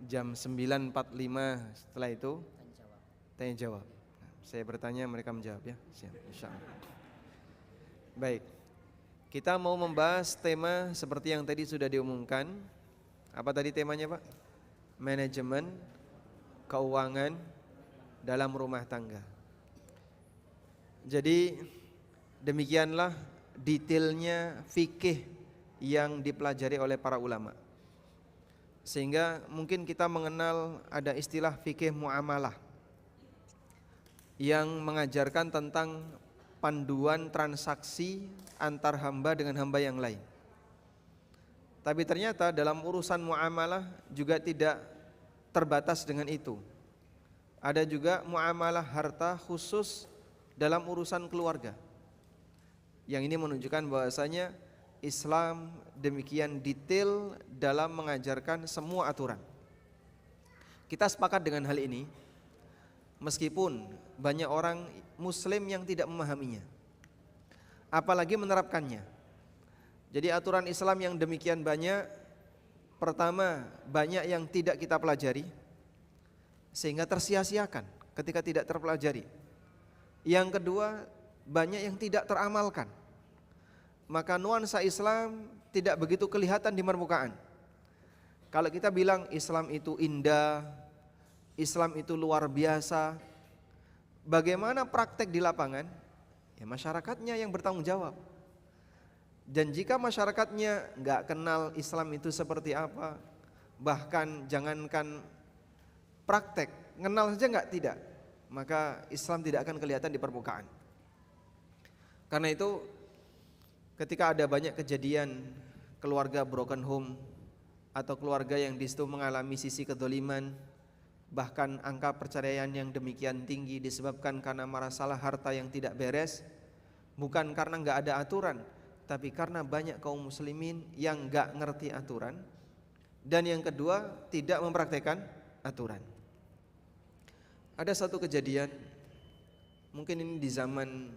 Jam 9.45 setelah itu tanya jawab. Saya bertanya, mereka menjawab ya. Siap, insyaallah. Baik. Kita mau membahas tema seperti yang tadi sudah diumumkan. Apa tadi temanya, Pak? Manajemen keuangan dalam rumah tangga. Jadi demikianlah detailnya fikih yang dipelajari oleh para ulama. Sehingga mungkin kita mengenal ada istilah fikih muamalah yang mengajarkan tentang panduan transaksi antar hamba dengan hamba yang lain. Tapi ternyata dalam urusan muamalah juga tidak terbatas dengan itu. Ada juga muamalah harta khusus dalam urusan keluarga. Yang ini menunjukkan bahwasanya Islam demikian detail dalam mengajarkan semua aturan. Kita sepakat dengan hal ini, meskipun banyak orang muslim yang tidak memahaminya, apalagi menerapkannya. Jadi aturan Islam yang demikian banyak, pertama banyak yang tidak kita pelajari sehingga tersia-siakan ketika tidak terpelajari. Yang kedua, banyak yang tidak teramalkan, maka nuansa Islam tidak begitu kelihatan di permukaan. Kalau kita bilang Islam itu indah, Islam itu luar biasa, bagaimana praktek di lapangan? Ya masyarakatnya yang bertanggung jawab. Dan jika masyarakatnya nggak kenal Islam itu seperti apa, bahkan jangankan praktek, kenal saja nggak, tidak, maka Islam tidak akan kelihatan di permukaan. Karena itu ketika ada banyak kejadian keluarga broken home atau keluarga yang di situ mengalami sisi kedoliman, bahkan angka perceraian yang demikian tinggi disebabkan karena masalah harta yang tidak beres, bukan karena nggak ada aturan, tapi karena banyak kaum muslimin yang nggak ngerti aturan, dan yang kedua tidak mempraktekkan aturan. Ada satu kejadian, mungkin ini di zaman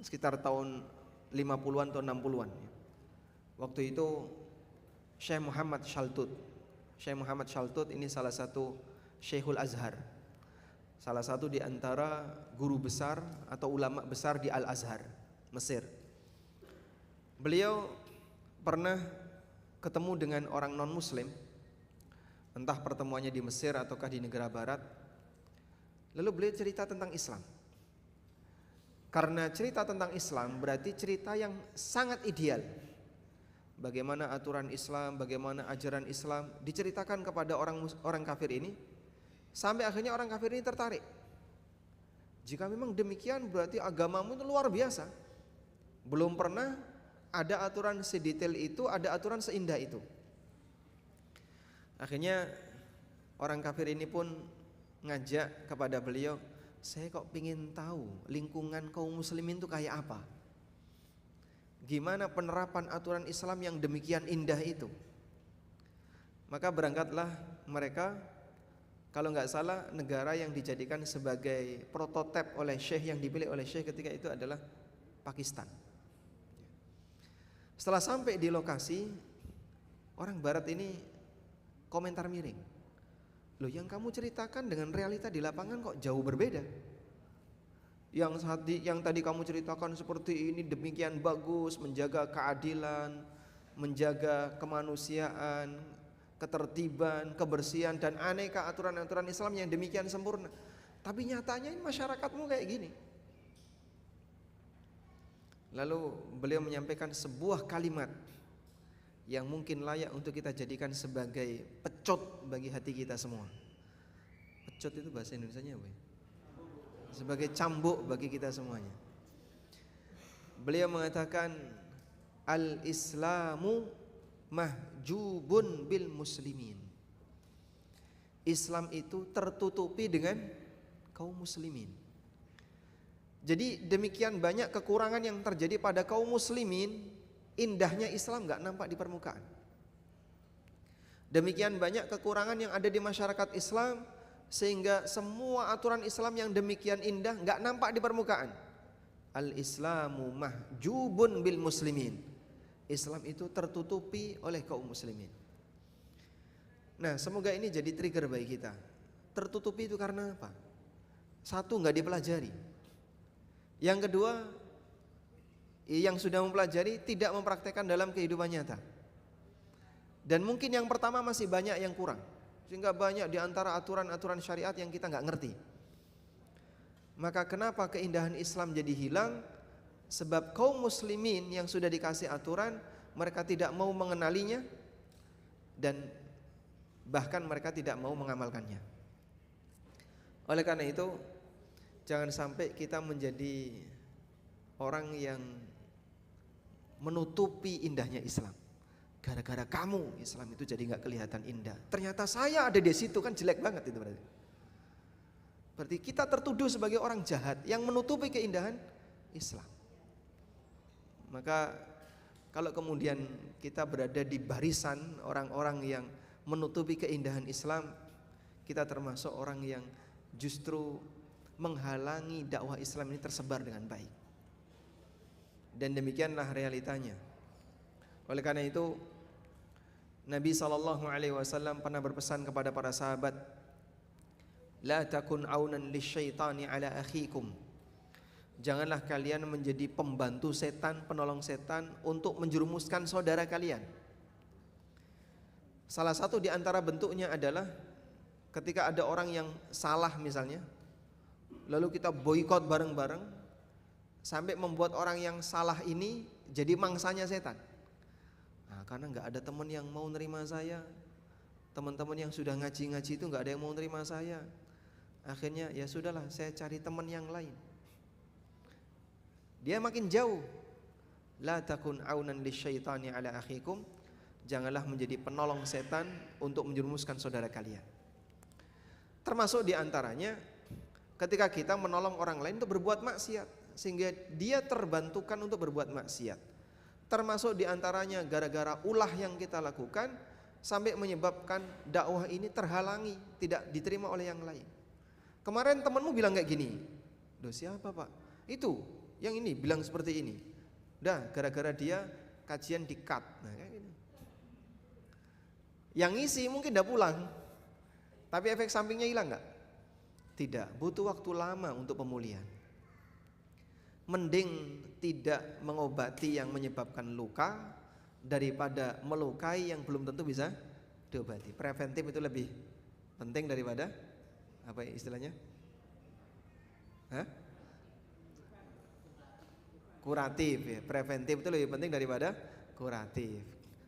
sekitar tahun 50-an atau 60-an. Waktu itu Syekh Muhammad Shaltut ini salah satu Syekhul Azhar, salah satu di antara guru besar atau ulama besar di Al-Azhar, Mesir. Beliau pernah ketemu dengan orang non-muslim, entah pertemuannya di Mesir ataukah di negara barat. Lalu beliau cerita tentang Islam. Karena cerita tentang Islam berarti cerita yang sangat ideal. Bagaimana aturan Islam, bagaimana ajaran Islam diceritakan kepada orang kafir ini, sampai akhirnya orang kafir ini tertarik. Jika memang demikian berarti agamamu itu luar biasa. Belum pernah ada aturan sedetail itu, ada aturan seindah itu. Akhirnya orang kafir ini pun ngajak kepada beliau, saya kok pingin tahu lingkungan kaum muslimin itu kayak apa, gimana penerapan aturan Islam yang demikian indah itu. Maka berangkatlah mereka, kalau nggak salah negara yang dijadikan sebagai prototip oleh Syekh, yang dipilih oleh Syekh ketika itu adalah Pakistan. Setelah sampai di lokasi, orang barat ini komentar miring, loh yang kamu ceritakan dengan realita di lapangan kok jauh berbeda. Yang tadi kamu ceritakan seperti ini demikian bagus, menjaga keadilan, menjaga kemanusiaan, ketertiban, kebersihan, dan aneka aturan-aturan Islam yang demikian sempurna. Tapi nyatanya masyarakatmu kayak gini. Lalu beliau menyampaikan sebuah kalimat yang mungkin layak untuk kita jadikan sebagai pecut bagi hati kita semua. Pecut itu bahasa Indonesianya apa ya? Sebagai cambuk bagi kita semuanya. Beliau mengatakan, al-Islamu mahjubun bil muslimin. Islam itu tertutupi dengan kaum muslimin. Jadi demikian banyak kekurangan yang terjadi pada kaum muslimin, indahnya Islam gak nampak di permukaan. Demikian banyak kekurangan yang ada di masyarakat Islam, sehingga semua aturan Islam yang demikian indah gak nampak di permukaan. Al-Islamu mahjubun bil muslimin. Islam itu tertutupi oleh kaum muslimin. Nah, semoga ini jadi trigger bagi kita. Tertutupi itu karena apa? Satu, nggak dipelajari. Yang kedua, yang sudah mempelajari tidak mempraktekkan dalam kehidupan nyata. Dan mungkin yang pertama masih banyak yang kurang, sehingga banyak di antara aturan-aturan syariat yang kita nggak ngerti. Maka kenapa keindahan Islam jadi hilang? Sebab kaum muslimin yang sudah dikasih aturan, mereka tidak mau mengenalinya, dan bahkan mereka tidak mau mengamalkannya. Oleh karena itu, jangan sampai kita menjadi orang yang menutupi indahnya Islam. Gara-gara kamu Islam itu jadi nggak kelihatan indah. Ternyata saya ada di situ, kan jelek banget itu berarti. Berarti kita tertuduh sebagai orang jahat yang menutupi keindahan Islam. Maka kalau kemudian kita berada di barisan orang-orang yang menutupi keindahan Islam, kita termasuk orang yang justru menghalangi dakwah Islam ini tersebar dengan baik. Dan demikianlah realitanya. Oleh karena itu, Nabi SAW pernah berpesan kepada para sahabat, la takun aunan lisyaitani ala akhikum. Janganlah kalian menjadi pembantu setan, penolong setan untuk menjerumuskan saudara kalian. Salah satu di antara bentuknya adalah ketika ada orang yang salah misalnya, lalu kita boikot bareng-bareng sampai membuat orang yang salah ini jadi mangsanya setan. Nah, karena nggak ada teman yang mau nerima saya, teman-teman yang sudah ngaji-ngaji itu nggak ada yang mau nerima saya. Akhirnya ya sudahlah, saya cari teman yang lain. Dia makin jauh. La takun aunan lisyaitani ala akhikum. Janganlah menjadi penolong setan untuk menjerumuskan saudara kalian. Termasuk diantaranya ketika kita menolong orang lain untuk berbuat maksiat, sehingga dia terbantukan untuk berbuat maksiat. Termasuk diantaranya gara-gara ulah yang kita lakukan sampai menyebabkan dakwah ini terhalangi, tidak diterima oleh yang lain. Kemarin temanmu bilang kayak gini, "Duh, siapa Pak? Itu yang ini bilang seperti ini." Udah, gara-gara dia kajian di-cut. Nah, kayak gini. Yang ngisi mungkin udah pulang, tapi efek sampingnya hilang nggak? Tidak, butuh waktu lama untuk pemulihan. Mending tidak mengobati yang menyebabkan luka daripada melukai yang belum tentu bisa diobati. Preventif itu lebih penting daripada apa istilahnya? Kuratif ya. Preventif itu lebih penting daripada kuratif.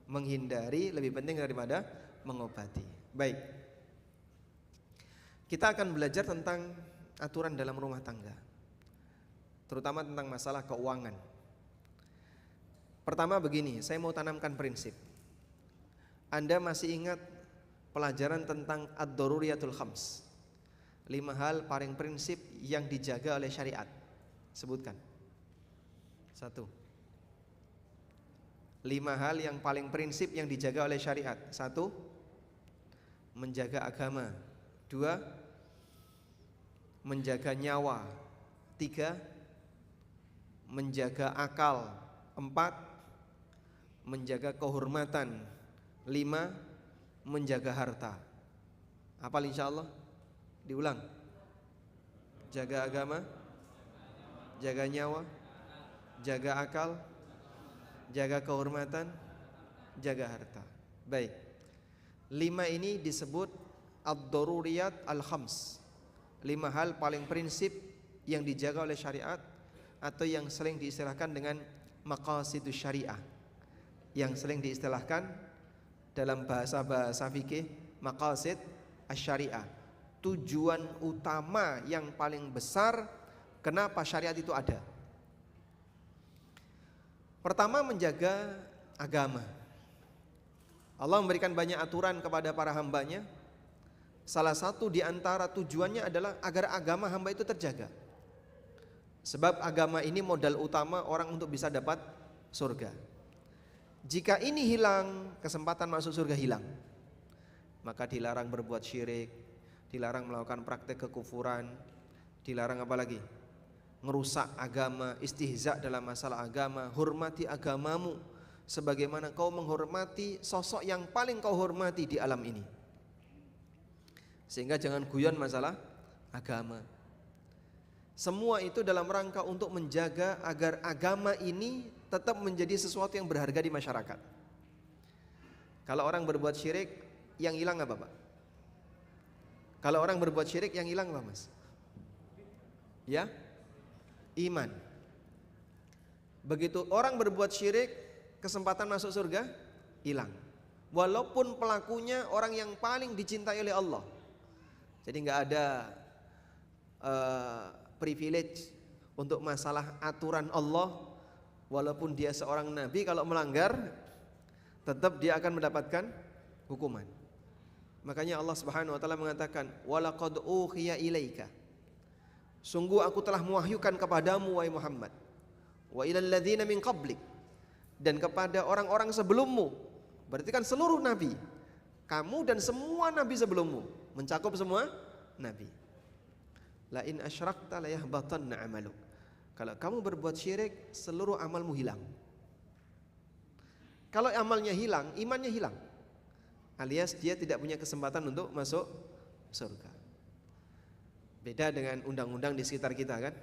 Menghindari lebih penting daripada mengobati. Baik. Kita akan belajar tentang aturan dalam rumah tangga, terutama tentang masalah keuangan. Pertama begini, saya mau tanamkan prinsip. Anda masih ingat pelajaran tentang ad-daruriyatul khams? 5 hal paling prinsip yang dijaga oleh syariat. Sebutkan. 1. 5 hal yang paling prinsip yang dijaga oleh syariat. 1. Menjaga agama. 2. Menjaga nyawa. 3. Menjaga akal. 4. Menjaga kehormatan. 5. Menjaga harta. Hafal insyaallah? Diulang. Jaga agama, jaga nyawa, jaga akal, jaga kehormatan, jaga harta. Baik. 5 ini disebut ad-daruriyat al-khams. 5 hal paling prinsip yang dijaga oleh syariat, atau yang sering diistilahkan dengan maqasidus syariah, yang sering diistilahkan dalam bahasa fikih maqasid asy-syariah. Tujuan utama yang paling besar kenapa syariat itu ada. Pertama, menjaga agama. Allah memberikan banyak aturan kepada para hambanya. Salah satu di antara tujuannya adalah agar agama hamba itu terjaga. Sebab agama ini modal utama orang untuk bisa dapat surga. Jika ini hilang, kesempatan masuk surga hilang. Maka dilarang berbuat syirik, dilarang melakukan praktek kekufuran, dilarang apa lagi? Ngerusak agama, istihza dalam masalah agama. Hormati agamamu sebagaimana kau menghormati sosok yang paling kau hormati di alam ini. Sehingga jangan guyon masalah agama. Semua itu dalam rangka untuk menjaga agar agama ini tetap menjadi sesuatu yang berharga di masyarakat. Kalau orang berbuat syirik, yang hilang apa, Pak? Kalau orang berbuat syirik, yang hilang apa, Mas? Ya, iman. Begitu orang berbuat syirik, kesempatan masuk surga hilang. Walaupun pelakunya orang yang paling dicintai oleh Allah. Jadi nggak ada privilege untuk masalah aturan Allah. Walaupun dia seorang nabi, kalau melanggar tetap dia akan mendapatkan hukuman. Makanya Allah Subhanahu wa taala mengatakan, "Walaqad uhiya ilaika." Sungguh aku telah mewahyukan kepadamu wahai Muhammad, wa ilal ladzina min qablik, dan kepada orang-orang sebelummu. Berarti kan seluruh nabi. Kamu dan semua nabi sebelummu, mencakup semua nabi. La in asyrakta la yahbatanna amaluk. Kalau kamu berbuat syirik, seluruh amalmu hilang. Kalau amalnya hilang, imannya hilang. Alias dia tidak punya kesempatan untuk masuk surga. Beda dengan undang-undang di sekitar kita kan.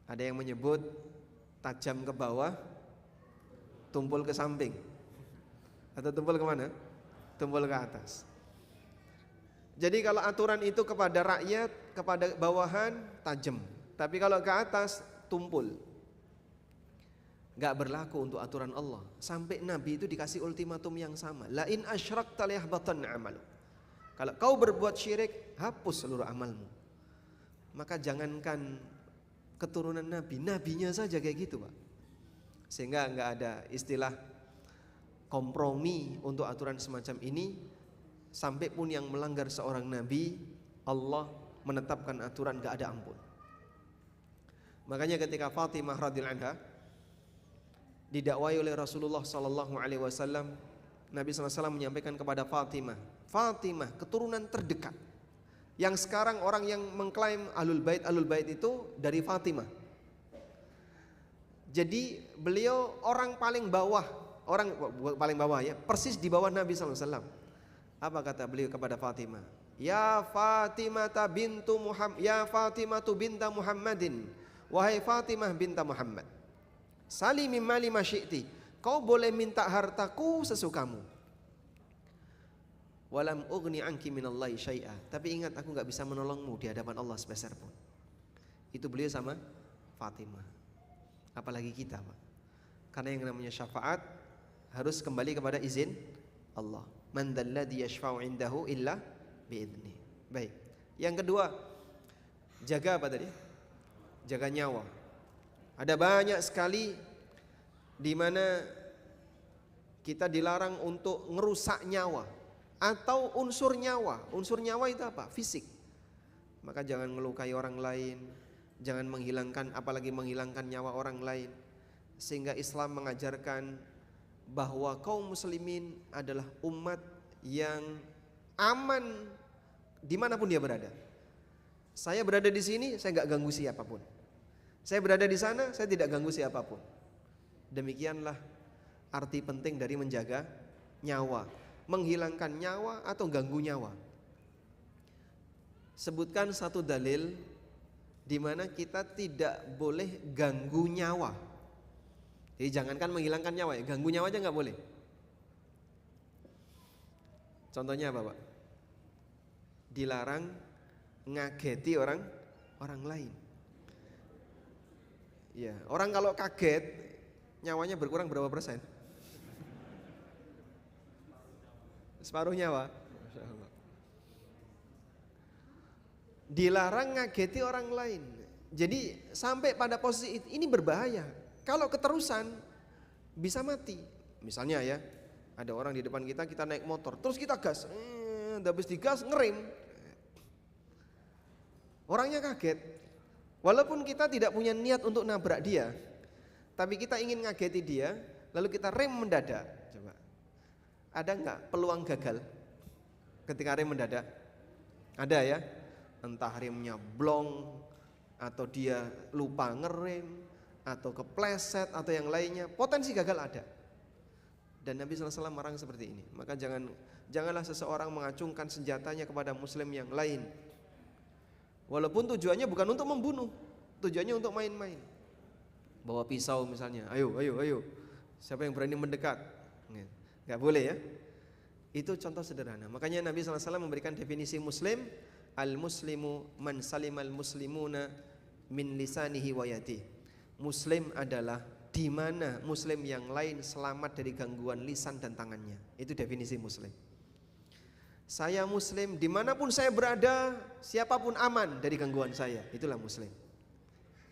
Ada yang menyebut tajam ke bawah, tumpul ke samping. Atau tumpul kemana? Tumpul ke atas. Jadi kalau aturan itu kepada rakyat, kepada bawahan tajam. Tapi kalau ke atas tumpul. Gak berlaku untuk aturan Allah. Sampai Nabi itu dikasih ultimatum yang sama. La in asyrakta la yahbatanna amalu. Kalau kau berbuat syirik, hapus seluruh amalmu. Maka jangankan keturunan Nabi, nabinya saja kayak gitu, Pak. Sehingga gak ada istilah kompromi untuk aturan semacam ini. Sampai pun yang melanggar seorang nabi, Allah menetapkan aturan gak ada ampun. Makanya ketika Fatimah radhiyallahu anha didakwai oleh Rasulullah sallallahu alaihi wasallam, Nabi sallallahu alaihi wasallam menyampaikan kepada Fatimah, Fatimah keturunan terdekat. Yang sekarang orang yang mengklaim Ahlul Bait itu dari Fatimah. Jadi beliau orang paling bawah, ya, persis di bawah Nabi sallallahu alaihi wasallam. Apa kata beliau kepada Fatimah? Ya Fatimah bintu Muhammad, ya Fatimah binta Muhammadin, wahai Fatimah binta Muhammad, sali min mali ma syi'ti, kau boleh minta hartaku sesukamu. Walam ughni anki minallahi syai'a, tapi ingat aku enggak bisa menolongmu di hadapan Allah sepeser pun. Itu beliau sama Fatimah. Apalagi kita, Pak. Karena yang namanya syafaat harus kembali kepada izin Allah. Man dzalladzi yashfa'u 'indahu illa bi'idznih. Baik. Yang kedua, jaga apa tadi? Jaga nyawa. Ada banyak sekali di mana kita dilarang untuk ngerusak nyawa atau unsur nyawa. Unsur nyawa itu apa? Fisik. Maka jangan melukai orang lain, jangan menghilangkan, apalagi menghilangkan nyawa orang lain. Sehingga Islam mengajarkan bahwa kaum muslimin adalah umat yang aman dimanapun dia berada. Saya berada di sini, saya nggak ganggu siapapun. Saya berada di sana, saya tidak ganggu siapapun. Demikianlah arti penting dari menjaga nyawa, menghilangkan nyawa atau ganggu nyawa. Sebutkan satu dalil di mana kita tidak boleh ganggu nyawa. Jadi jangankan menghilangkan nyawa, ya, ganggu nyawa aja nggak boleh. Contohnya apa, Pak? Dilarang ngageti orang lain. Ya, orang kalau kaget nyawanya berkurang berapa persen? Separuh nyawa. Masya Allah. Dilarang ngageti orang lain. Jadi sampai pada posisi ini berbahaya. Kalau keterusan bisa mati. Misalnya ya, ada orang di depan kita, kita naik motor, terus kita gas, habis digas ngerem, orangnya kaget. Walaupun kita tidak punya niat untuk nabrak dia, tapi kita ingin ngageti dia, lalu kita rem mendadak. Coba, ada nggak peluang gagal ketika rem mendadak? Ada ya, entah remnya blong, atau dia lupa ngerem, atau kepleset, atau yang lainnya, potensi gagal ada. Dan Nabi SAW marah seperti ini. Maka janganlah seseorang mengacungkan senjatanya kepada muslim yang lain, walaupun tujuannya bukan untuk membunuh, tujuannya untuk main-main. Bawa pisau misalnya, ayo, siapa yang berani mendekat? Nggak boleh ya. Itu contoh sederhana. Makanya Nabi SAW memberikan definisi muslim, al-muslimu man salimal muslimuna min lisanihi wa yadihi. Muslim adalah di mana muslim yang lain selamat dari gangguan lisan dan tangannya. Itu definisi muslim. Saya muslim dimanapun saya berada, siapapun aman dari gangguan saya. Itulah muslim.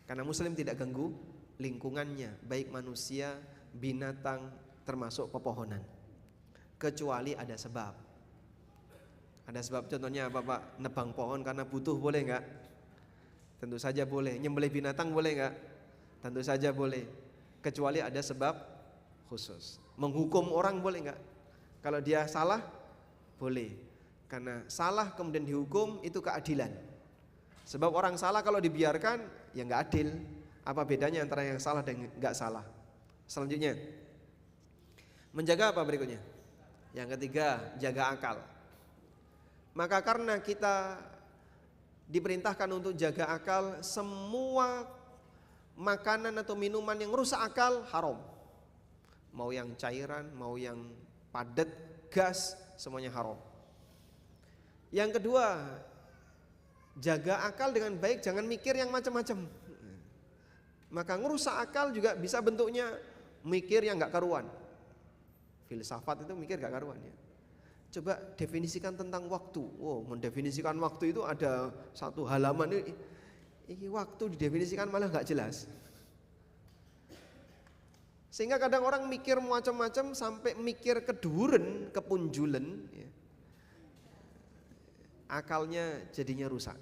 Karena muslim tidak ganggu lingkungannya, baik manusia, binatang, termasuk pepohonan, kecuali ada sebab. Ada sebab, contohnya apa Pak? Nebang pohon karena butuh, boleh nggak? Tentu saja boleh. Nyembelih binatang boleh nggak? Tentu saja boleh. Kecuali ada sebab khusus. Menghukum orang boleh nggak? Kalau dia salah boleh. Karena salah kemudian dihukum itu keadilan. Sebab orang salah kalau dibiarkan ya nggak adil. Apa bedanya antara yang salah dan nggak salah? Selanjutnya, menjaga apa berikutnya? Yang ketiga, jaga akal. Maka karena kita diperintahkan untuk jaga akal, semua makanan atau minuman yang rusak akal haram. Mau yang cairan, mau yang padat, gas, semuanya haram. Yang kedua, jaga akal dengan baik, jangan mikir yang macam-macam. Maka ngerusak akal juga bisa bentuknya mikir yang gak karuan. Filsafat itu mikir gak karuan ya. Coba definisikan tentang waktu. Wow, mendefinisikan waktu itu ada satu halaman ini. Ini waktu didefinisikan malah gak jelas. Sehingga kadang orang mikir macam-macam sampai mikir keduren, kepunjulen ya. Akalnya jadinya rusak.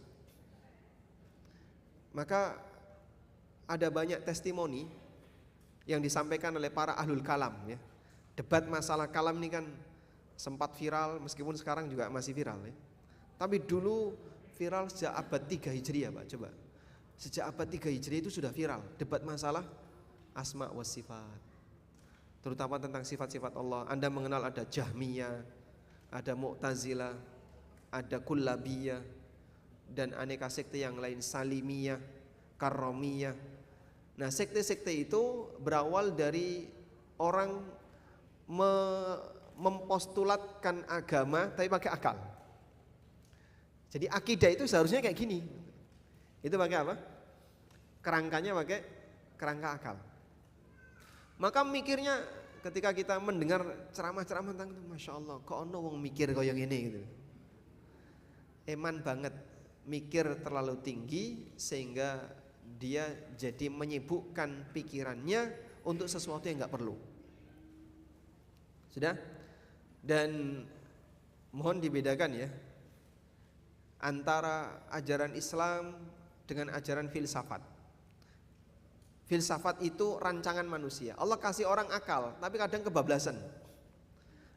Maka ada banyak testimoni yang disampaikan oleh para ahlul kalam ya. Debat masalah kalam ini kan sempat viral, meskipun sekarang juga masih viral ya. Tapi dulu viral sejak abad 3 Hijriah Pak, coba. Sejak abad 3 Hijriah itu sudah viral debat masalah asma wa sifat, terutama tentang sifat-sifat Allah. Anda mengenal ada Jahmiyah, ada Mu'tazilah, ada Kullabiyah, dan aneka sekte yang lain, Salimiyah, Karramiyah. Nah, sekte-sekte itu berawal dari orang mempostulatkan agama tapi pakai akal. Jadi akidah itu seharusnya kayak gini. Itu pakai apa? Kerangkanya pakai kerangka akal. Maka mikirnya ketika kita mendengar ceramah-ceramah tentang itu, Masya Allah, kok ono wong mikir kaya ngene gitu. Eman banget, mikir terlalu tinggi sehingga dia jadi menyibukkan pikirannya untuk sesuatu yang gak perlu. Sudah? Dan mohon dibedakan ya antara ajaran Islam dengan ajaran filsafat. Filsafat itu rancangan manusia. Allah kasih orang akal, tapi kadang kebablasan.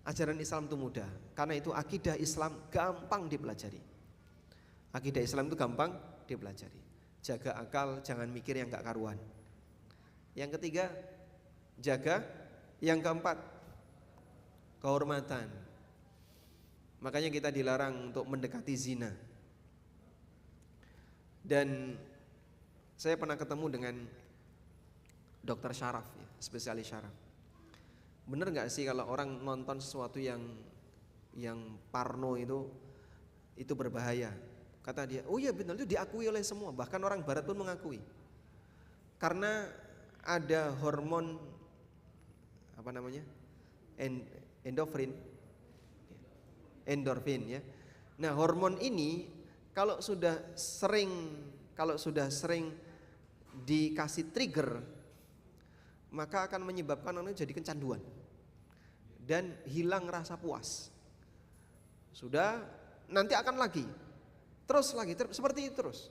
Ajaran Islam itu mudah, karena itu akidah Islam gampang dipelajari. Akidah Islam itu gampang dipelajari. Jaga akal, jangan mikir yang gak karuan. Yang ketiga, jaga. Yang keempat, kehormatan. Makanya kita dilarang untuk mendekati zina. Dan saya pernah ketemu dengan dokter syaraf ya, spesialis syaraf. Bener gak sih kalau orang nonton sesuatu yang parno itu berbahaya? Kata dia, oh iya benar, itu diakui oleh semua, bahkan orang barat pun mengakui. Karena ada hormon apa namanya? Endorfin ya. Nah, hormon ini kalau sudah sering dikasih trigger, maka akan menyebabkan orang jadi kecanduan dan hilang rasa puas. Sudah, nanti akan lagi, seperti itu terus.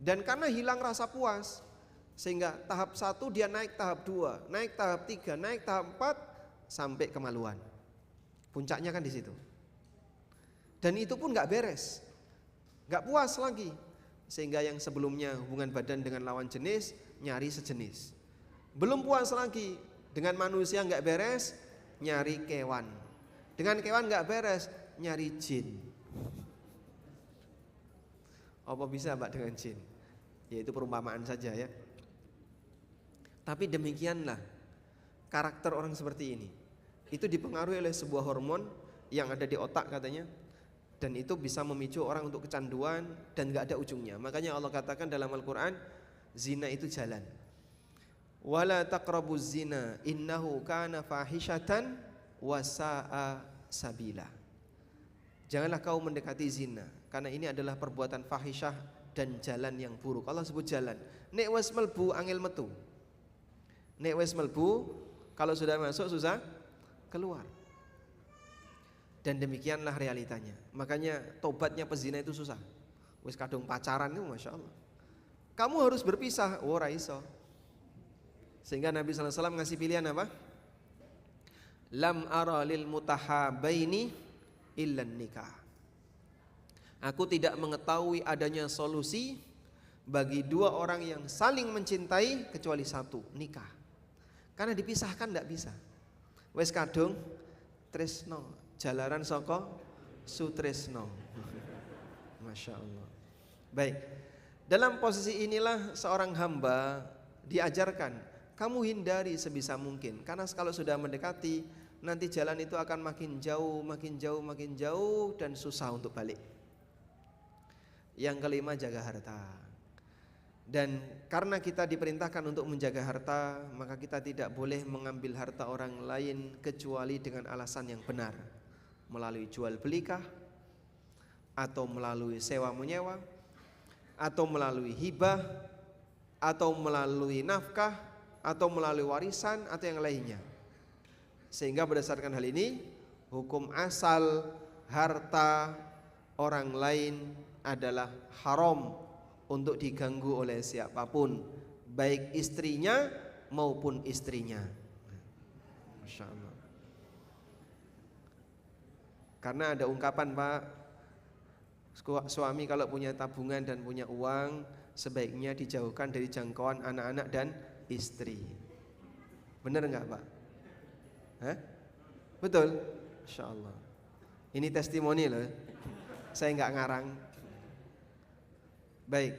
Dan karena hilang rasa puas, sehingga tahap 1 dia naik tahap 2, naik tahap 3, naik tahap 4, sampai kemaluan. Puncaknya kan di situ. Dan itu pun nggak beres, nggak puas lagi, sehingga yang sebelumnya hubungan badan dengan lawan jenis nyari sejenis. Belum puas lagi, dengan manusia nggak beres, nyari kewan. Dengan kewan nggak beres, nyari jin. Apa bisa Pak dengan jin? Ya itu perumpamaan saja ya. Tapi demikianlah karakter orang seperti ini. Itu dipengaruhi oleh sebuah hormon yang ada di otak katanya. Dan itu bisa memicu orang untuk kecanduan dan gak ada ujungnya. Makanya Allah katakan dalam Al-Quran, zina itu jalan. Wala taqrabuz zina innahu kana fahishatan wa sa'a sabila. Janganlah kau mendekati zina, karena ini adalah perbuatan fahisyah dan jalan yang buruk. Allah sebut jalan. Nek wis melbu angel metu. Nek wis melbu, kalau sudah masuk susah keluar. Dan demikianlah realitanya. Makanya tobatnya pezina itu susah. Wis kadung pacaran itu Masya Allah. Kamu harus berpisah, ora iso. Sehingga Nabi SAW ngasih pilihan apa? Lam ara lil mutahabaini illan nikah. Aku tidak mengetahui adanya solusi bagi dua orang yang saling mencintai kecuali satu, nikah. Karena dipisahkan tidak bisa. Wes kadung tresno, jalaran saka sutresno. Masya Allah. Baik, dalam posisi inilah seorang hamba diajarkan, kamu hindari sebisa mungkin. Karena kalau sudah mendekati, nanti jalan itu akan makin jauh, makin jauh, makin jauh, dan susah untuk balik. Yang kelima, jaga harta. Dan karena kita diperintahkan untuk menjaga harta, maka kita tidak boleh mengambil harta orang lain kecuali dengan alasan yang benar. Melalui jual belikah, atau melalui sewa menyewa, atau melalui hibah, atau melalui nafkah, atau melalui warisan, atau yang lainnya. Sehingga berdasarkan hal ini, hukum asal harta orang lain adalah haram untuk diganggu oleh siapapun, baik istrinya maupun istrinya. Masya Allah. Karena ada ungkapan Pak, suami kalau punya tabungan dan punya uang, sebaiknya dijauhkan dari jangkauan anak-anak dan istri. Benar enggak Pak? Hah? Betul? Masya Allah. Ini testimoni loh. Saya enggak ngarang. Baik.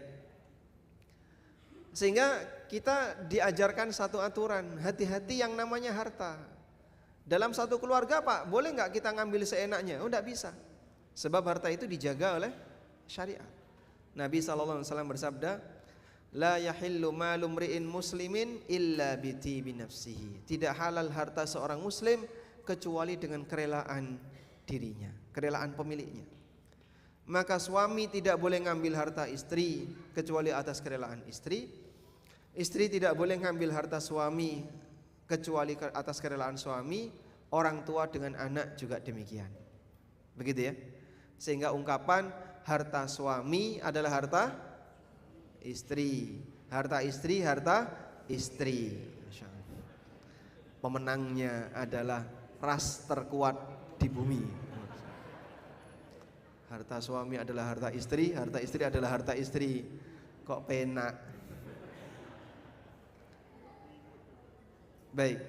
Sehingga kita diajarkan satu aturan, hati-hati yang namanya harta. Dalam satu keluarga Pak, boleh enggak kita ngambil seenaknya? Oh enggak bisa. Sebab harta itu dijaga oleh syariat. Nabi SAW bersabda, la yahillu malu mri'in muslimin illa bitibi nafsihi. Tidak halal harta seorang muslim kecuali dengan kerelaan dirinya, kerelaan pemiliknya. Maka suami tidak boleh ngambil harta istri kecuali atas kerelaan istri. Istri tidak boleh ngambil harta suami kecuali atas kerelaan suami. Orang tua dengan anak juga demikian. Begitu ya. Sehingga ungkapan harta suami adalah harta istri, harta istri, harta istri. Pemenangnya adalah ras terkuat di bumi. Harta suami adalah harta istri adalah harta istri. Kok penak? Baik.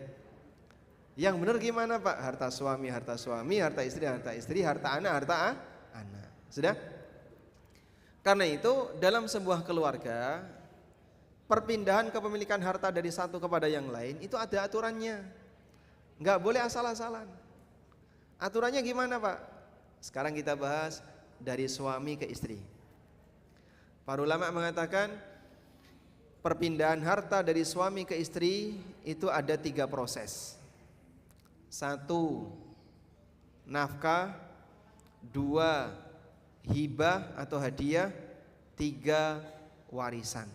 Yang benar gimana Pak? Harta suami, harta istri, harta anak, anak. Sudah? Karena itu dalam sebuah keluarga, perpindahan kepemilikan harta dari satu kepada yang lain itu ada aturannya. Enggak boleh asal-asalan. Aturannya gimana Pak? Sekarang kita bahas dari suami ke istri. Para ulama mengatakan perpindahan harta dari suami ke istri itu ada 3 proses. 1, nafkah. 2, hibah atau hadiah. 3, warisan.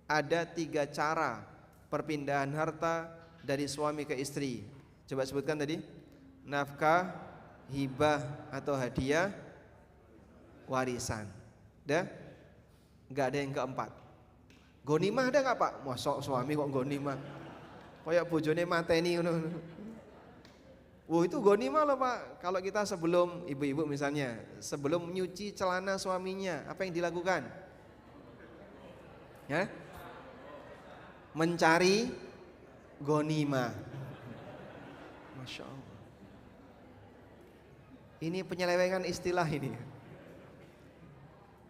Ada 3 cara perpindahan harta dari suami ke istri. Coba sebutkan tadi. Nafkah, hibah atau hadiah, warisan. Dah? Enggak ada yang keempat. Gonimah ada enggak Pak? Mosok suami kok gonimah? Kayak bojone mateni ngono. Wah itu gonimah loh Pak. Kalau kita sebelum, ibu-ibu misalnya, sebelum nyuci celana suaminya, apa yang dilakukan? Ya? Mencari gonimah. Masya Allah. Ini penyelewengan istilah ini.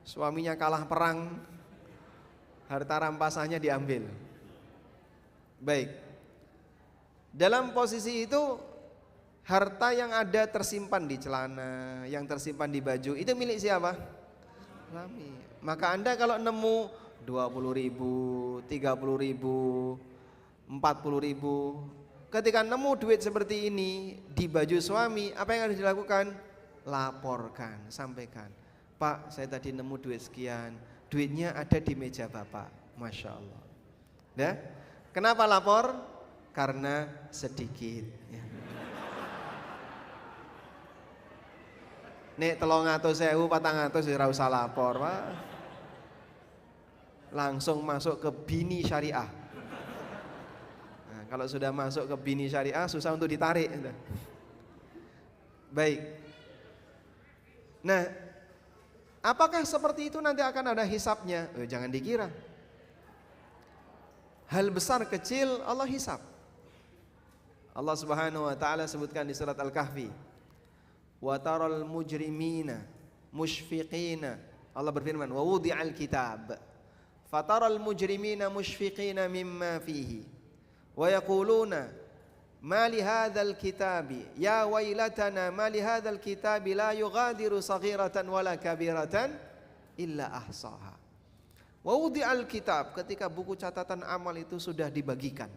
Suaminya kalah perang, harta rampasannya diambil. Baik. Dalam posisi itu, harta yang ada tersimpan di celana, yang tersimpan di baju, itu milik siapa? Suami. Maka Anda kalau nemu 20.000, 30.000, 40.000, ketika nemu duit seperti ini di baju suami, apa yang harus dilakukan? Laporkan, sampaikan. Pak, saya tadi nemu duit sekian, duitnya ada di meja Bapak. Masya Allah. Ya? Kenapa lapor? Karena sedikit. Ya. Nek 300.000, 400 ora usah lapor, Pak. Langsung masuk ke bini syariah. Kalau sudah masuk ke bini syariah susah untuk ditarik. Baik. Nah, apakah seperti itu nanti akan ada hisapnya? Jangan dikira. Hal besar kecil Allah hisap. Allah Subhanahu wa taala sebutkan di surat Al-Kahfi. Wa taral mujrimina musyfiqina. Allah berfirman, "Wa wudi'al kitab. Fataral mujrimina musyfiqina mimma fihi." Wa yaquluna ma li hadzal kitabi ya wailatana ma li hadzal kitabi la yughadiru saghiratan wala kabiratan illa ahsaha. Wa wudi'al kitab, ketika buku catatan amal itu sudah dibagikan.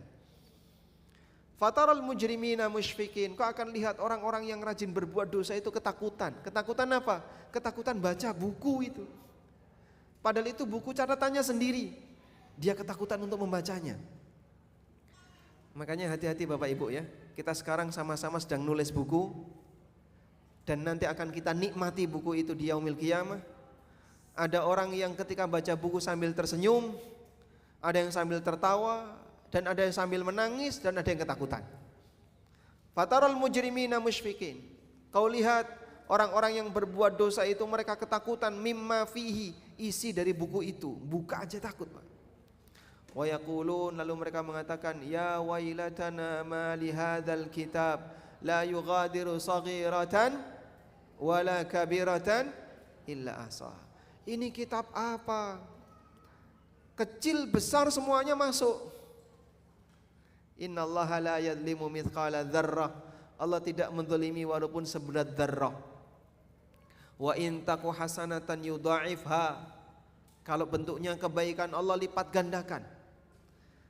Fataral mujrimina musyfiqin, kau akan lihat orang-orang yang rajin berbuat dosa itu ketakutan. Ketakutan apa? Ketakutan baca buku itu. Padahal itu buku catatannya sendiri. Dia ketakutan untuk membacanya. Makanya hati-hati Bapak Ibu ya. Kita sekarang sama-sama sedang nulis buku, dan nanti akan kita nikmati buku itu di yaumil qiyamah. Ada orang yang ketika baca buku sambil tersenyum, ada yang sambil tertawa, dan ada yang sambil menangis, dan ada yang ketakutan. Fataral mujrimina musyfiqin. Kau lihat orang-orang yang berbuat dosa itu mereka ketakutan mimma fihi, isi dari buku itu. Buka aja takut, Pak. Wa yaqulun, lalu mereka mengatakan, ya wailatana ma li hadzal kitab la yughadiru saghiratan wala kabiratan illa ahsaha. Ini kitab apa? Kecil besar semuanya masuk. Innallaha la yadlimu mithqala dzarrah. Allah tidak menzalimi walaupun seberat dzarrah. Wa in taku hasanatan yudha'ifha. Kalau bentuknya kebaikan Allah lipat gandakan.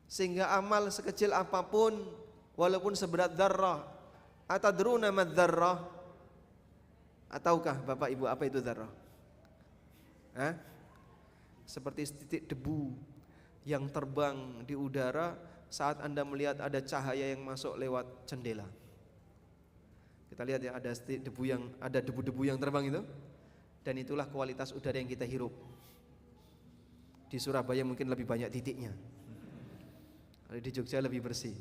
Sehingga amal sekecil apapun walaupun seberat dzarrah. Atadruna mad dzarrah? Ataukah Bapak Ibu apa itu dzarrah? Seperti titik debu yang terbang di udara saat Anda melihat ada cahaya yang masuk lewat jendela. Kita lihat ya, ada debu-debu yang terbang itu, dan itulah kualitas udara yang kita hirup. Di Surabaya mungkin lebih banyak titiknya. Di Jogja lebih bersih.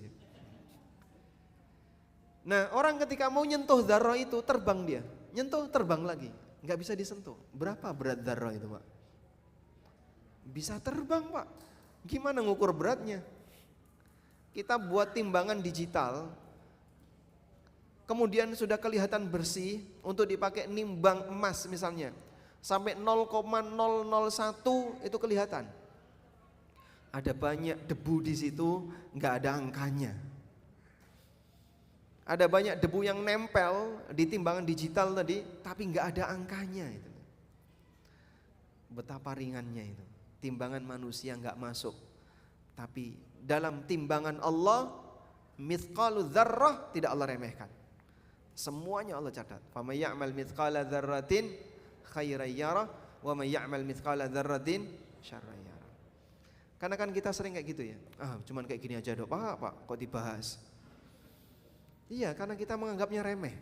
Nah, orang ketika mau nyentuh dzarrah itu terbang dia, nyentuh terbang lagi, nggak bisa disentuh. Berapa berat dzarrah itu, Pak? Bisa terbang, Pak. Gimana ngukur beratnya? Kita buat timbangan digital, kemudian sudah kelihatan bersih untuk dipakai nimbang emas misalnya, sampai 0,001 itu kelihatan. Ada banyak debu di situ, nggak ada angkanya. Ada banyak debu yang nempel di timbangan digital tadi, tapi nggak ada angkanya itu. Betapa ringannya itu. Timbangan manusia nggak masuk, tapi dalam timbangan Allah, mithqalu dzarrah tidak Allah remehkan. Semuanya Allah catat. Faman ya'mal mithqala dzarratin khairan yarah, wa man ya'mal mithqala dzarratin syarran yarah. Karena kan kita sering kayak gitu ya. Cuman kayak gini aja dok, Pak, kok dibahas? Iya, karena kita menganggapnya remeh.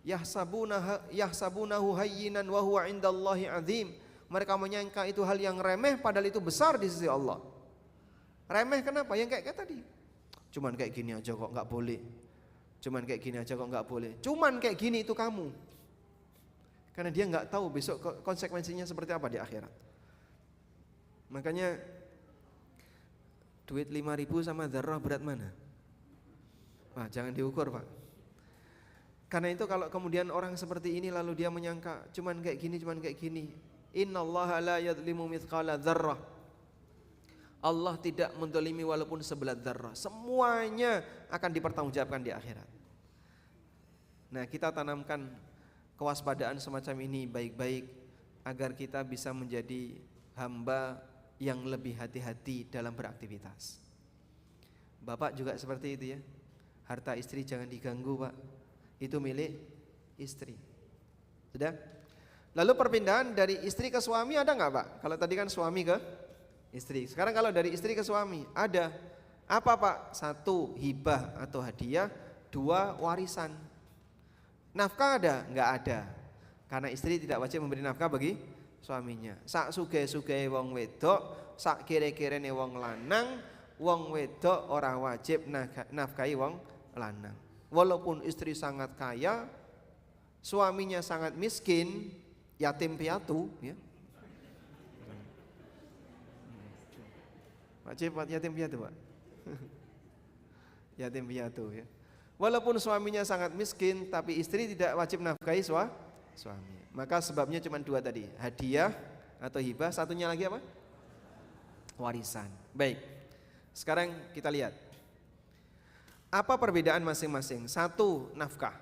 Yahsabunahu hayyinan wa huwa 'indallahi 'azim. Mereka menyangka itu hal yang remeh, padahal itu besar di sisi Allah. Remeh kenapa? Yang kayak tadi. Cuman kayak gini aja kok nggak boleh. Cuman kayak gini aja kok nggak boleh. Cuman kayak gini itu kamu. Karena dia nggak tahu besok konsekuensinya seperti apa di akhirat. Makanya duit 5.000 sama dzarrah berat mana? Wah, jangan diukur, Pak. Karena itu kalau kemudian orang seperti ini lalu dia menyangka cuman kayak gini. Innallaha la yadlimu mithqala dzarrah. Allah tidak mendolimi walaupun sebelat dzarrah. Semuanya akan dipertanggungjawabkan di akhirat. Nah, kita tanamkan kewaspadaan semacam ini baik-baik agar kita bisa menjadi hamba yang lebih hati-hati dalam beraktivitas. Bapak juga seperti itu ya. Harta istri jangan diganggu, Pak. Itu milik istri. Sudah? Lalu perpindahan dari istri ke suami ada nggak, Pak? Kalau tadi kan suami ke istri. Sekarang kalau dari istri ke suami ada. Apa, Pak? 1 hibah atau hadiah, 2 warisan. Nafkah ada? Nggak ada. Karena istri tidak wajib memberi nafkah bagi suaminya. Sak sugih-sugih wong wedok, sak kere-kerene wong lanang, wong wedok ora wajib nafkahi wong lanang. Walaupun istri sangat kaya, suaminya sangat miskin, yatim piatu, ya. Wajib yatim piatu, Pak. Yatim piatu, ya. Walaupun suaminya sangat miskin, tapi istri tidak wajib nafkahi suami. Maka sebabnya cuma 2 tadi, hadiah atau hibah, satunya lagi apa? Warisan. Baik. Sekarang kita lihat. Apa perbedaan masing-masing? 1, nafkah.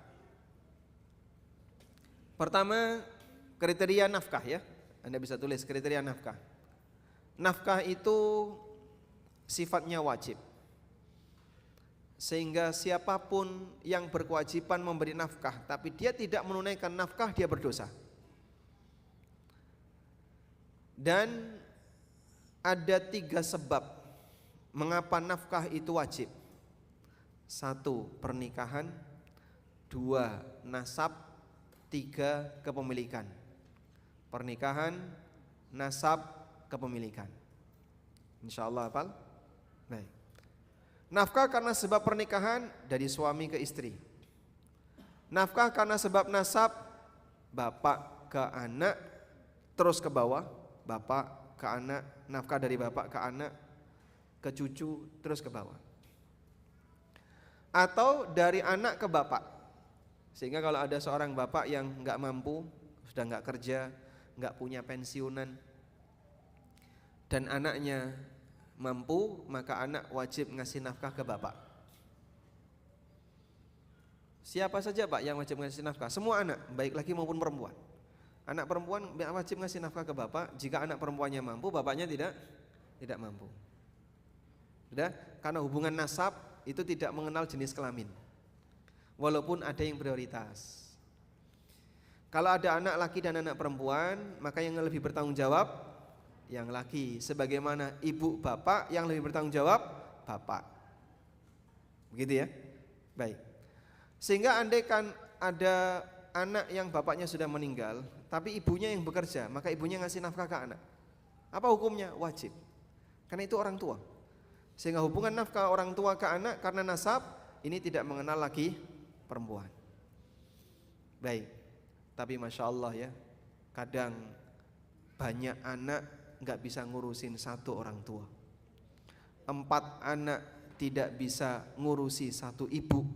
Pertama, kriteria nafkah ya. Anda bisa tulis kriteria nafkah. Nafkah itu sifatnya wajib. Sehingga siapapun yang berkewajiban memberi nafkah tapi dia tidak menunaikan nafkah, dia berdosa. Dan ada 3 sebab mengapa nafkah itu wajib. 1, pernikahan. 2, nasab. 3, kepemilikan. Pernikahan, nasab, kepemilikan. Insyaallah hafal? Baik. Nafkah karena sebab pernikahan dari suami ke istri. Nafkah karena sebab nasab, bapak ke anak terus ke bawah, bapak ke anak, nafkah dari bapak ke anak, ke cucu terus ke bawah. Atau dari anak ke bapak. Sehingga kalau ada seorang bapak yang enggak mampu, sudah enggak kerja, enggak punya pensiunan, dan anaknya mampu, maka anak wajib ngasih nafkah ke bapak. Siapa saja, Pak, yang wajib ngasih nafkah? Semua anak, baik laki maupun perempuan. Anak perempuan wajib ngasih nafkah ke bapak. Jika anak perempuannya mampu, bapaknya tidak mampu. Sudah? Karena hubungan nasab itu tidak mengenal jenis kelamin. Walaupun ada yang prioritas. Kalau ada anak laki dan anak perempuan, maka yang lebih bertanggung jawab yang laki. Sebagaimana ibu bapak, yang lebih bertanggung jawab bapak. Begitu ya? Baik. Sehingga andaikan ada anak yang bapaknya sudah meninggal, tapi ibunya yang bekerja, maka ibunya ngasih nafkah ke anak. Apa hukumnya? Wajib. Karena itu orang tua. Sehingga hubungan nafkah orang tua ke anak karena nasab ini tidak mengenal laki perempuan. Baik. Tapi Masya Allah ya, kadang banyak anak gak bisa ngurusin 1 orang tua. 4 anak tidak bisa ngurusi 1 ibu.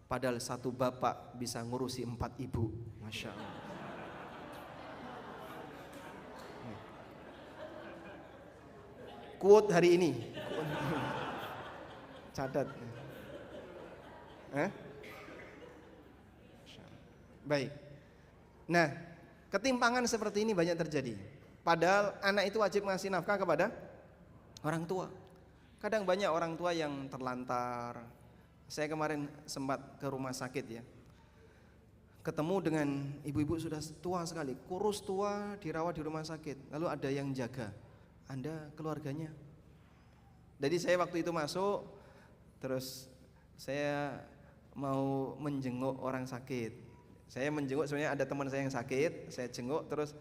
Padahal 1 bapak bisa ngurusi 4 ibu. Masya Allah. Quote hari ini. Catat. Baik. Nah, ketimpangan seperti ini banyak terjadi. Padahal anak itu wajib ngasih nafkah kepada orang tua. Kadang banyak orang tua yang terlantar. Saya kemarin sempat ke rumah sakit ya. Ketemu dengan ibu-ibu sudah tua sekali, kurus tua, dirawat di rumah sakit. Lalu ada yang jaga. Anda keluarganya. Jadi saya waktu itu masuk, terus saya mau menjenguk orang sakit. Saya menjenguk, sebenarnya ada teman saya yang sakit, saya jenguk, terus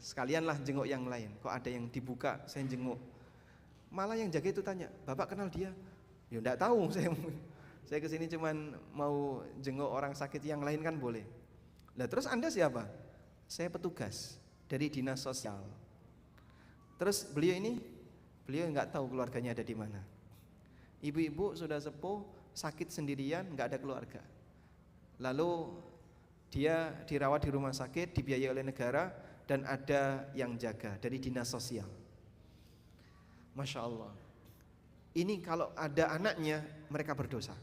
sekalianlah jenguk yang lain. Kok ada yang dibuka, saya jenguk. Malah yang jaga itu tanya, Bapak kenal dia? Ya enggak tahu, saya kesini cuman mau jenguk orang sakit yang lain kan boleh. Lah terus Anda siapa? Saya petugas dari dinas sosial. Terus beliau enggak tahu keluarganya ada di mana. Ibu-ibu sudah sepuh, sakit sendirian, nggak ada keluarga. Lalu dia dirawat di rumah sakit, dibiayai oleh negara, dan ada yang jaga dari dinas sosial. Masya Allah. Ini kalau ada anaknya, mereka berdosa.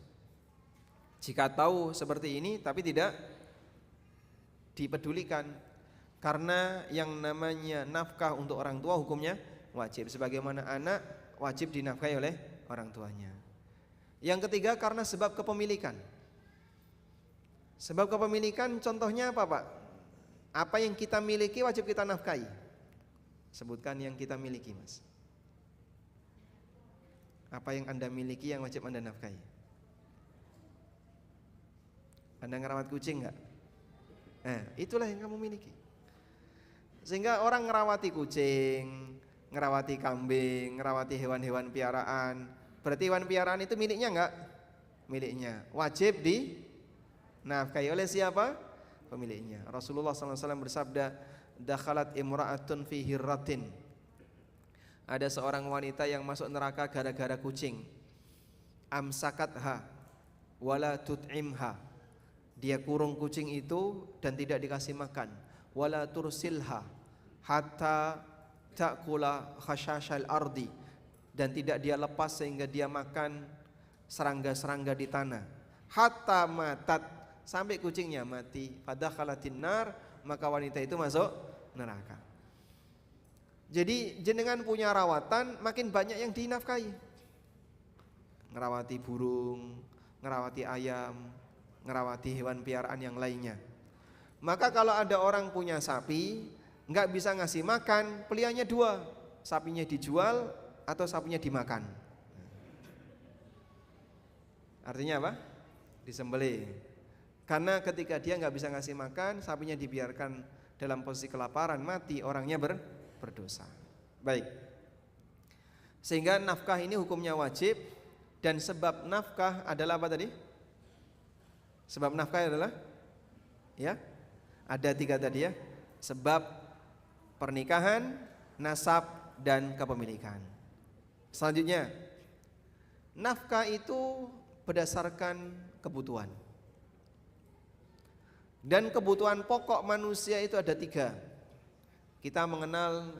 Jika tahu seperti ini tapi tidak dipedulikan, karena yang namanya nafkah untuk orang tua hukumnya wajib, sebagaimana anak wajib dinafkahi oleh orang tuanya. Yang ketiga, karena sebab kepemilikan. Sebab kepemilikan contohnya apa, Pak? Apa yang kita miliki wajib kita nafkahi. Sebutkan yang kita miliki, Mas. Apa yang Anda miliki yang wajib Anda nafkahi? Anda ngerawat kucing enggak? Itulah yang kamu miliki. Sehingga orang ngerawati kucing, ngerawati kambing, ngerawati hewan-hewan piaraan, berarti hewan piaraan itu miliknya enggak? Miliknya. Wajib dinafkahi oleh siapa? Pemiliknya. Rasulullah SAW bersabda, dakhalat imra'atun fi hirratin. Ada seorang wanita yang masuk neraka gara-gara kucing. Amsakatha wala tut'imha. Dia kurung kucing itu dan tidak dikasih makan. Wala tursilha hatta ta'kula khashashal ardi. Dan tidak dia lepas sehingga dia makan serangga-serangga di tanah. Hatta matat, sampai kucingnya mati. Fadakhalatin nar, maka wanita itu masuk neraka. Jadi jenengan punya rawatan, makin banyak yang dinafkahi. Ngerawati burung, ngerawati ayam, ngerawati hewan piaraan yang lainnya. Maka kalau ada orang punya sapi, nggak bisa ngasih makan, pilihannya dua, sapinya dijual atau sapinya dimakan. Artinya apa? Disembelih. Karena ketika dia nggak bisa ngasih makan, sapinya dibiarkan dalam posisi kelaparan, mati, orangnya berdosa. Baik. Sehingga nafkah ini hukumnya wajib, dan sebab nafkah adalah apa tadi? Sebab nafkah adalah, ya, ada 3 tadi ya. Sebab pernikahan, nasab, dan kepemilikan. Selanjutnya, nafkah itu berdasarkan kebutuhan. Dan kebutuhan pokok manusia itu ada 3. Kita mengenal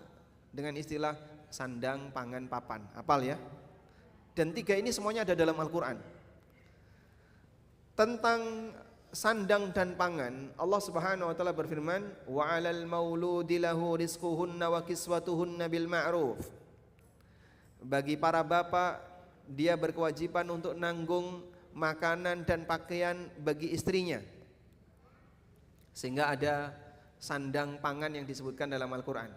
dengan istilah sandang, pangan, papan. Hafal ya? Dan 3 ini semuanya ada dalam Al-Quran. Tentang sandang dan pangan, Allah Subhanahu wa taala berfirman, wa 'alal mauludi lahu rizquhunna wa kiswatuhunna bil ma'ruf. Bagi para bapak, dia berkewajiban untuk nanggung makanan dan pakaian bagi istrinya. Sehingga ada sandang pangan yang disebutkan dalam Al-Quran.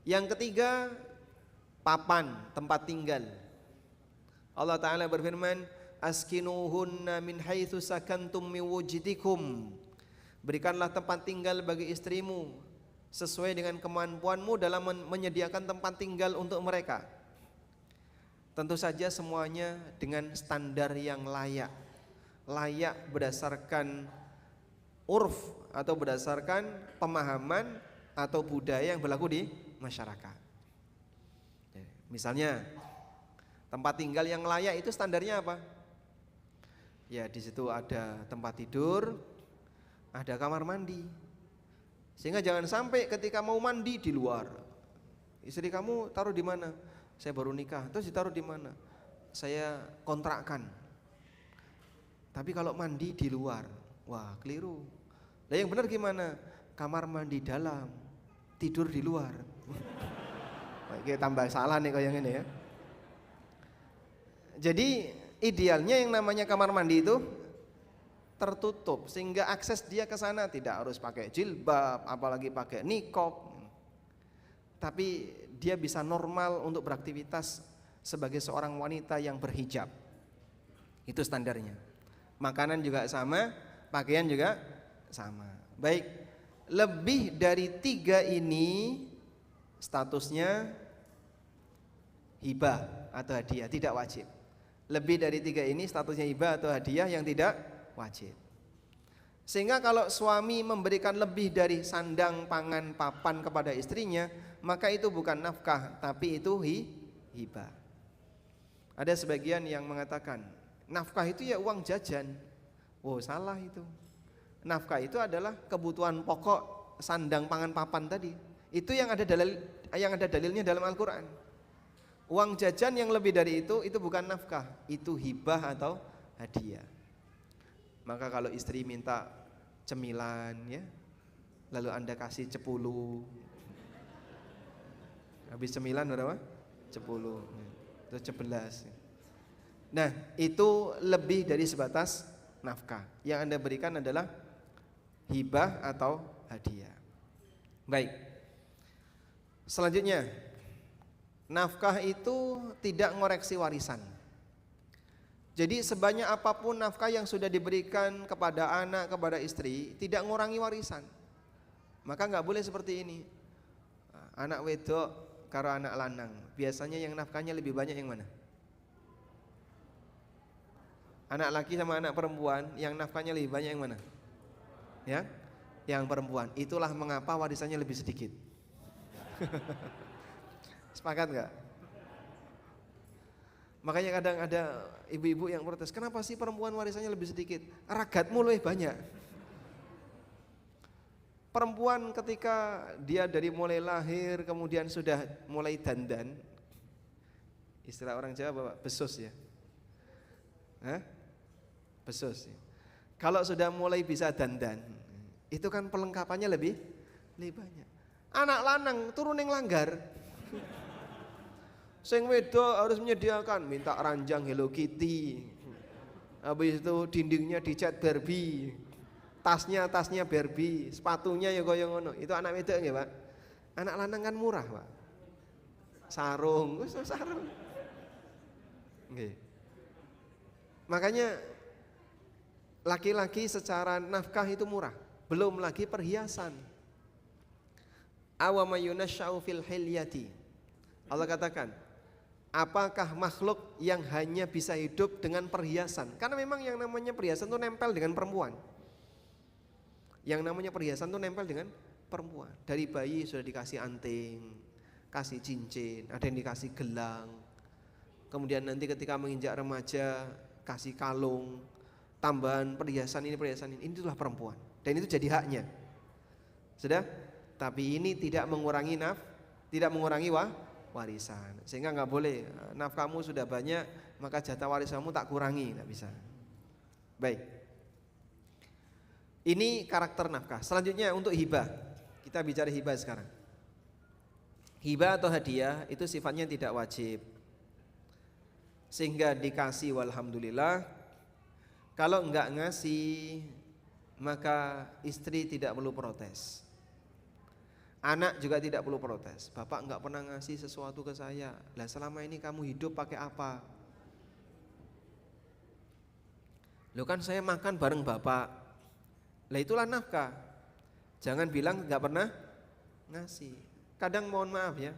Yang ketiga, papan, tempat tinggal. Allah Ta'ala berfirman, askinuhunna min haitsu sakantum min wujdikum. Berikanlah tempat tinggal bagi istrimu sesuai dengan kemampuanmu dalam menyediakan tempat tinggal untuk mereka. Tentu saja semuanya dengan standar yang layak. Layak berdasarkan urf atau berdasarkan pemahaman atau budaya yang berlaku di masyarakat. Misalnya tempat tinggal yang layak itu standarnya apa? Ya, di situ ada tempat tidur, ada kamar mandi. Sehingga jangan sampai ketika mau mandi di luar. Istri kamu taruh di mana? Saya baru nikah. Terus ditaruh di mana? Saya kontrakkan. Tapi kalau mandi di luar, wah keliru. Nah yang benar gimana? Kamar mandi dalam, tidur di luar. Kayak tambah salah nih kayak ini ya. Jadi idealnya yang namanya kamar mandi itu tertutup sehingga akses dia ke sana tidak harus pakai jilbab, apalagi pakai niqab. Tapi dia bisa normal untuk beraktivitas sebagai seorang wanita yang berhijab. Itu standarnya. Makanan juga sama, pakaian juga sama. Baik, lebih dari 3 ini statusnya hibah atau hadiah, tidak wajib. Lebih dari 3 ini statusnya hibah atau hadiah yang tidak wajib. Sehingga kalau suami memberikan lebih dari sandang, pangan, papan kepada istrinya, maka itu bukan nafkah, tapi itu hibah. Ada sebagian yang mengatakan, Nafkah itu ya uang jajan. Oh, salah itu. Nafkah itu adalah kebutuhan pokok sandang pangan papan tadi. Itu yang ada dalilnya dalam Al-Qur'an. Uang jajan yang lebih dari itu bukan nafkah, itu hibah atau hadiah. Maka kalau istri minta cemilan ya, lalu Anda kasih 10. Habis cemilan berapa? 10. Terus 11. Nah, itu lebih dari sebatas nafkah. Yang Anda berikan adalah hibah atau hadiah. Baik. Selanjutnya, nafkah itu tidak ngoreksi warisan. Jadi sebanyak apapun nafkah yang sudah diberikan kepada anak, kepada istri, tidak ngurangi warisan. Maka nggak boleh seperti ini. Anak wedok karo anak lanang, biasanya yang nafkahnya lebih banyak yang mana? Anak laki sama anak perempuan, yang nafkahnya lebih banyak yang mana? Ya, yang perempuan. Itulah mengapa warisannya lebih sedikit. Sepakat nggak? Makanya kadang ada ibu-ibu yang protes, kenapa sih perempuan warisannya lebih sedikit? Ragatmu lebih banyak. Perempuan ketika dia dari mulai lahir kemudian sudah mulai dandan, istilah orang Jawa bapak besus ya. Hah? Besus. Kalau sudah mulai bisa dandan, itu kan perlengkapannya lebih banyak. Anak lanang turun yang langgar. Sing wedok harus menyediakan, minta ranjang Hello Kitty. Habis itu dindingnya dicat Barbie. Tasnya Barbie, sepatunya ya kaya ngono. Itu anak wedok nggih, Pak? Anak lanang kan murah, Pak. Sarung, wis sarung. Nggih. Makanya laki-laki secara nafkah itu murah, belum lagi perhiasan. Awama yunasya'u fil hilyati. Allah katakan, apakah makhluk yang hanya bisa hidup dengan perhiasan? Karena memang yang namanya perhiasan itu nempel dengan perempuan. Yang namanya perhiasan itu nempel dengan perempuan. Dari bayi sudah dikasih anting, kasih cincin, ada yang dikasih gelang. Kemudian nanti ketika menginjak remaja kasih kalung, tambahan perhiasan ini. Ini itulah perempuan. Dan itu jadi haknya. Sudah? Tapi ini tidak mengurangi warisan. Sehingga nggak boleh nafkahmu sudah banyak maka jatah warisanmu tak kurangi, nggak bisa. Baik. Ini karakter nafkah. Selanjutnya untuk hibah. Kita bicara hibah sekarang. Hibah atau hadiah itu sifatnya tidak wajib. Sehingga dikasih walhamdulillah. Kalau enggak ngasih maka istri tidak perlu protes. Anak juga tidak perlu protes. Bapak enggak pernah ngasih sesuatu ke saya. Lah selama ini kamu hidup pakai apa? Loh kan saya makan bareng bapak. Lah itulah nafkah. Jangan bilang enggak pernah ngasih. Kadang mohon maaf ya,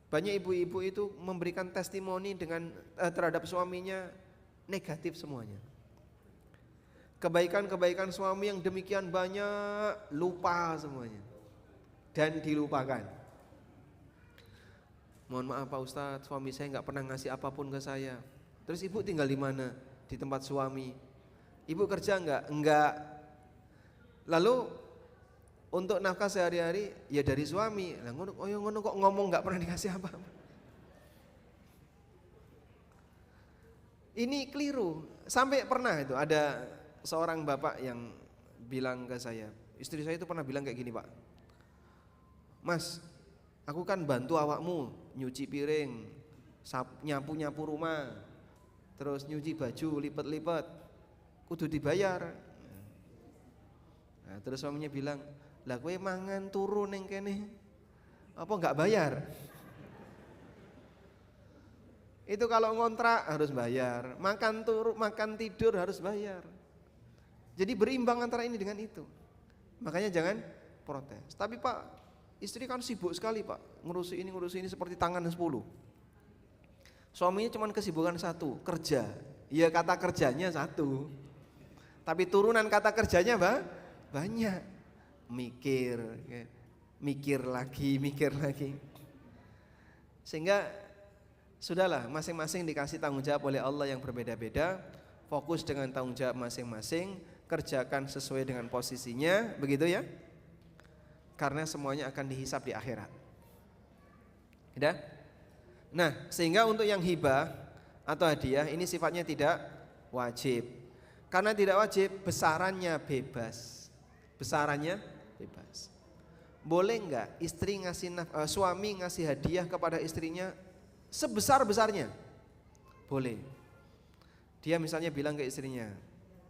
banyak ibu-ibu itu memberikan testimoni dengan terhadap suaminya negatif semuanya. Kebaikan-kebaikan suami yang demikian banyak lupa semuanya dan dilupakan. Mohon maaf Pak Ustadz, suami saya nggak pernah ngasih apapun ke saya. Terus ibu tinggal di mana? Di tempat suami. Ibu kerja nggak? Enggak. Lalu untuk nafkah sehari-hari ya dari suami. Lah ngono kok ngomong nggak pernah dikasih apa-apa. Ini keliru. Sampai pernah itu ada seorang bapak yang bilang ke saya, istri saya itu pernah bilang kayak gini, Pak. Mas, aku kan bantu awakmu nyuci piring, nyapu-nyapu rumah, terus nyuci baju, lipet-lipet, kudu dibayar. Nah, terus suaminya bilang, lah kowe mangan turu ning kene apa enggak bayar? Itu kalau ngontrak harus bayar, makan turu, makan tidur harus bayar. Jadi berimbang antara ini dengan itu. Makanya jangan protes. Tapi Pak, istri kan sibuk sekali Pak, ngurusi ini seperti tangan 10. Suaminya cuma kesibukan satu, kerja. Ya kata kerjanya satu, tapi turunan kata kerjanya banyak. Mikir lagi. Sehingga sudahlah, masing-masing dikasih tanggung jawab oleh Allah yang berbeda-beda. fokus dengan tanggung jawab masing-masing, kerjakan sesuai dengan posisinya, begitu ya. Karena semuanya akan dihisap di akhirat. Udah? Nah, sehingga untuk yang hibah atau hadiah ini sifatnya tidak wajib. Karena tidak wajib, besarannya bebas. Besarannya bebas. Boleh enggak istri suami ngasih hadiah kepada istrinya sebesar-besarnya? Boleh. Dia misalnya bilang ke istrinya,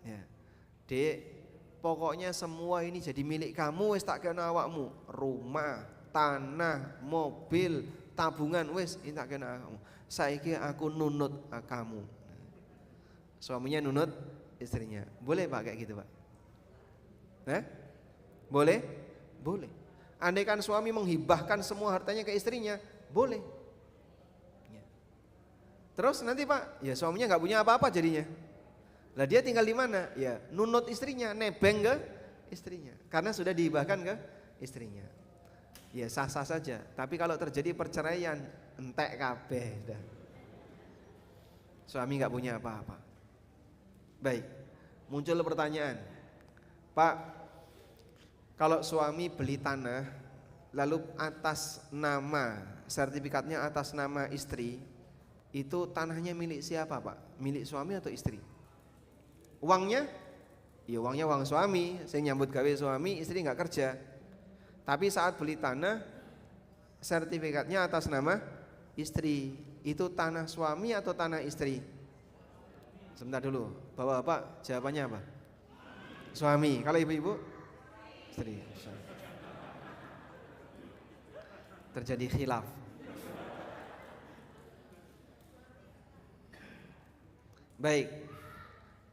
ya, Dek, pokoknya semua ini jadi milik kamu, wis tak kena awakmu. Rumah, tanah, mobil, tabungan, wis ini tak kena awakmu. Saiki aku nunut kamu. Suaminya nunut istrinya. Boleh Pak kayak gitu Pak? Boleh? Boleh. Andaikan suami menghibahkan semua hartanya ke istrinya, boleh. Ya. Terus nanti Pak, ya suaminya nggak punya apa-apa jadinya. Lah dia tinggal di mana? Ya nunut istrinya, nebeng ke istrinya. Karena sudah dihibahkan ke istrinya. Ya sah-sah saja. Tapi kalau terjadi perceraian, entek kabeh dah. Suami nggak punya apa-apa. Baik, muncul pertanyaan, Pak, kalau suami beli tanah, lalu atas nama, sertifikatnya atas nama istri, itu tanahnya milik siapa Pak? Milik suami atau istri? Uangnya? Ya uangnya uang suami, saya nyambut gawe suami, istri nggak kerja. Tapi saat beli tanah, sertifikatnya atas nama istri, itu tanah suami atau tanah istri? Sebentar dulu, Bapak-bapak jawabannya apa? Suami. Kalau ibu-ibu? Istri. Terjadi khilaf. Baik.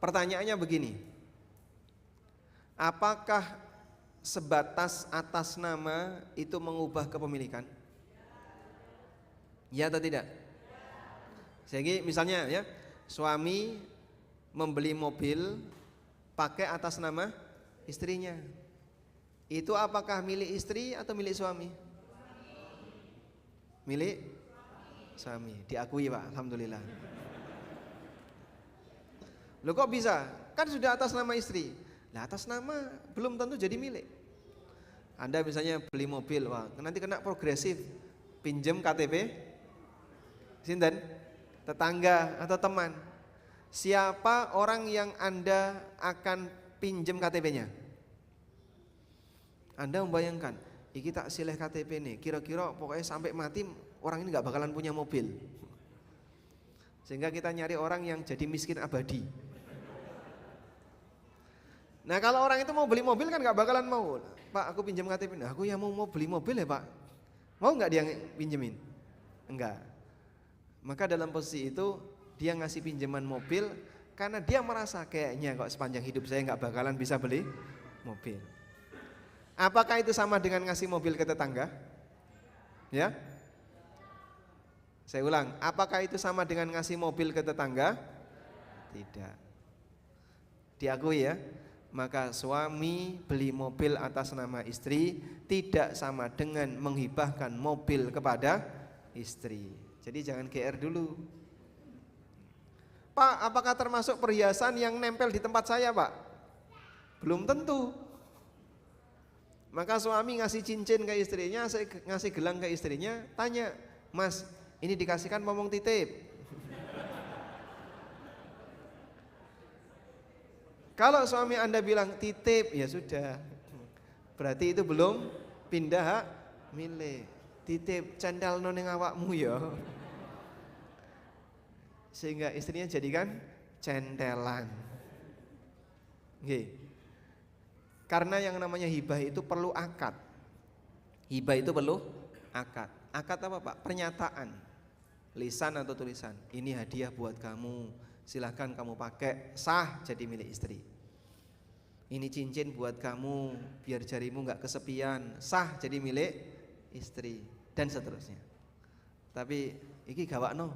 Pertanyaannya begini. Apakah sebatas atas nama itu mengubah kepemilikan? Ya atau tidak? Jadi misalnya ya, suami membeli mobil pakai atas nama istrinya. Itu apakah milik istri atau milik suami? Milik suami. Diakui Pak, alhamdulillah. Loh kok bisa? Kan sudah atas nama istri. Nah atas nama belum tentu jadi milik. Anda misalnya beli mobil, wah nanti kena progresif, pinjem KTP, sinten? Tetangga atau teman. Siapa orang yang Anda akan pinjem KTP-nya? Anda membayangkan, iki tak silih KTP nih, kira-kira pokoknya sampai mati orang ini gak bakalan punya mobil. Sehingga kita nyari orang yang jadi miskin abadi. Nah kalau orang itu mau beli mobil kan gak bakalan mau. Pak aku pinjam KTP, nah aku ya mau beli mobil ya Pak. Mau gak dia pinjemin? Enggak. Maka dalam posisi itu dia ngasih pinjaman mobil karena dia merasa kayaknya kok sepanjang hidup saya gak bakalan bisa beli mobil. Apakah itu sama dengan ngasih mobil ke tetangga? Ya? Saya ulang, apakah itu sama dengan ngasih mobil ke tetangga? Tidak. Diakui ya? Maka suami beli mobil atas nama istri tidak sama dengan menghibahkan mobil kepada istri. Jadi jangan GR dulu. Pak, apakah termasuk perhiasan yang nempel di tempat saya Pak? Belum tentu. Maka suami ngasih cincin ke istrinya, ngasih gelang ke istrinya, tanya, Mas ini dikasihkan ngomong titip. Kalau suami Anda bilang titip, ya sudah. Berarti itu belum pindah hak milik. Titip cendal noning awakmu ya. Sehingga istrinya jadikan centelan. Oke. Karena yang namanya hibah itu perlu akad. Hibah itu perlu akad. Akad apa Pak? Pernyataan. Lisan atau tulisan. Ini hadiah buat kamu. Silahkan kamu pakai, sah jadi milik istri. Ini cincin buat kamu, biar jarimu gak kesepian, sah jadi milik istri, dan seterusnya. Tapi iki gawakno,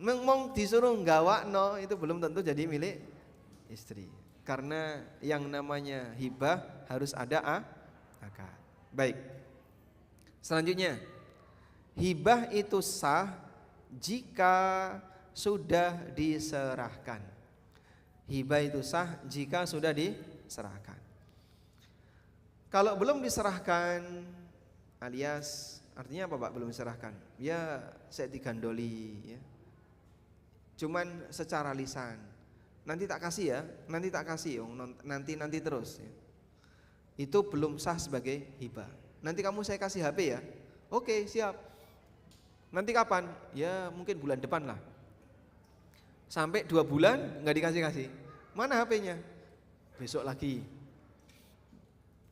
mong disuruh gawakno itu belum tentu jadi milik istri. Karena yang namanya hibah harus ada akad. Baik. Selanjutnya, hibah itu sah jika sudah diserahkan. Hibah itu sah jika sudah diserahkan. Kalau belum diserahkan, alias artinya apa Pak belum diserahkan? Ya saya digandoli ya. Cuman secara lisan. Nanti tak kasih ya, nanti tak kasih, nanti terus ya. Itu belum sah sebagai hibah. Nanti kamu saya kasih HP ya. Oke, siap. Nanti kapan? Ya mungkin bulan depan lah. Sampai 2 bulan nggak dikasih-kasih. Mana HP-nya? Besok lagi.